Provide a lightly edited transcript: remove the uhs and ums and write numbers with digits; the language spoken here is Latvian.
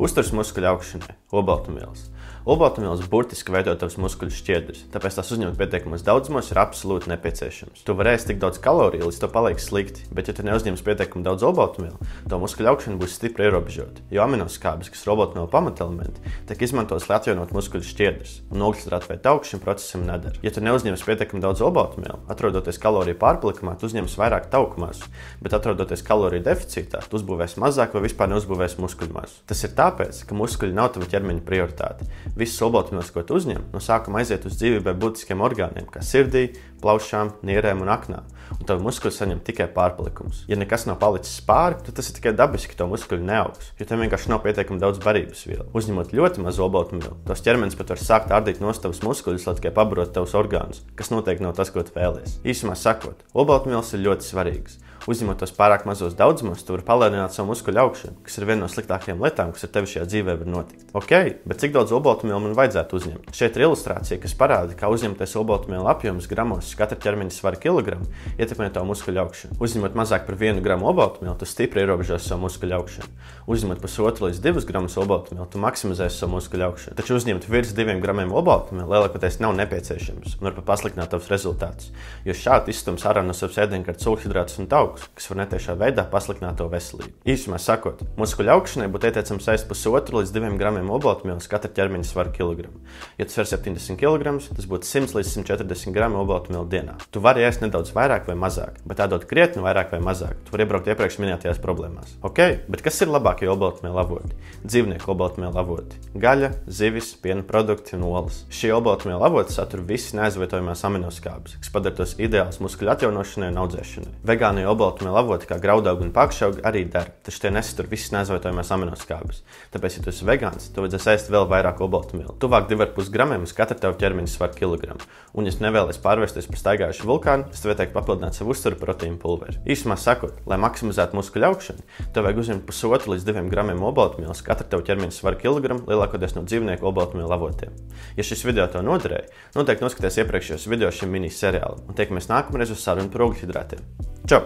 Uzturs muskuļu augšanai – olbaltumvielas. Olbaltumvielas burtiski veido tavas muskuļu šķiedras, tāpēc tās uzņemt pietiekamos daudzumos ir absolūti nepieciešams. Tu vari ēst tik daudz kaloriju, līdz to paliek slikti, bet ja tu neuzņemsi pietiekami daudz olbaltumvielu, to muskuļu augšana būs stipri ierobežota, jo aminoskābes, kas ir olbaltumvielu pamatelementi, tiek izmantotas, lai atjaunot muskuļu šķiedras, un ogļhidrātu vai tauku šim procesam nedara. Ja tu neuzņemsi pietiekami daudz olbaltumvielu, atrodoties kaloriju pārpalikumā, tu uzņemsi vairāk tauku masu, bet atrodoties kaloriju deficītā, tu uzbūvēsi mazāk vai vispār neuzbūvēsi muskuļu masu. Tas ir tāpēc, ka muskuļi nav tava ķermeņa prioritāte. Visas olbaltumvielas, ko tu uzņem, no sākuma aiziet uz dzīvībai būtiskiem orgāniem, kā sirdī, plaušām, nierēm un aknām, un tavi muskuļi saņem tikai pārpalikums. Ja nekas nav palicis pāri, tad tas ir tikai dabiski, ka to muskuļi neaugs, jo tam vienkārši nav pietiekami daudz barības vielu. Uzņemot ļoti maz olbaltumvielu, tos ķermenis pat var sākt ārdīt nost tavus muskuļus, lai tikai pabarot tavus orgānus, kas noteikti nav tas, ko tu vēlies. Īsumā sakot, olbaltumvielas ir ļoti svarīgas. Uzņemot tos pārāk mazos daudzumos, tu vari palēnināt savu muskuļu augšanu, kas ir viena no sliktākajām lietām, kas ar tevi šajā dzīvē var notikt. Ok, bet cik daudz olbaltumvielu man vajadzētu uzņemt? Šeit ir ilustrācija, kas parāda, kā uzņemtais olbaltumvielu apjoms gramos katra ķermeņa svara kilogramu ietekmē tavu muskuļu augšanu. Uzņemot mazāk par 1 gramu olbaltumvielu, tu stipri ierobežos savu muskuļu augšanu. Uzņemot 1,5 līdz 2 gramus olbaltumvielu, tu maksimizēsi savu muskuļu augšanu. Taču uzņemt virs 2 gramiem olbaltumvielu lielākoties nav nepieciešams un var pat pasliktināt tavus rezultātus, jo šādi izstums ārā no savas ēdienkartes ogļhidrātus un taukus, kas var netiešā veidā pasliktināt to veselību. Īsumā sakot, muskuļu augšanai būtu ieteicams ēst 1,5 līdz 2 gramiem olbaltumvielas katra ķermeņa svara kilogramu. Ja tu sver 70 kg, tas būtu 100 līdz 140 gramu olbaltumvielu dienā. Tu vari ēst nedaudz vairāk vai mazāk, bet ēdot krietni vairāk vai mazāk, tu vari iebraukt iepriekš minētajās problēmās. Ok, bet kas ir labākie olbaltumvielu avoti? Dzīvnieku olbaltumvielu avoti – gaļa, zivis, piena produkti un olas. Šie olbaltumvielu avoti satur visas neaizvietojamās aminoskābes, kas padara tos ideāls muskuļu atjaunošanai un audzēšanai. Vegānie olbaltumvielu avoti, kā graudaugi un pakšaugi, arī der, taču tie nesatur visas neaizvietojamās aminoskābes. Tāpēc, ja tu esi vegāns, tu vajadzēs ēst vēl vairāk olbaltumvielu. Tuvāk 2,5 gramiem uz katru tavu ķermeņa svaru kilogramu. Un, ja nevēlies pārvērsties par staigājušu vulkānu, es tev ieteiktu papildināt savu uzturu proteīnu pulveri. Īsumā sakot, lai maksimizētu muskuļu augšanu, tev vajag uzņemt 1,5 līdz 2 gramiem olbaltumvielas katru tavu ķermeņa svaru kilogramu, lielākoties no dzīvnieku olbaltumvielu avotiem. Ja šis video tev noderēja, noteikti noskaties iepriekšējos video šim mini seriālam un tiekamies nākamreiz uz sarunu par ogļhidrātiem. Čau!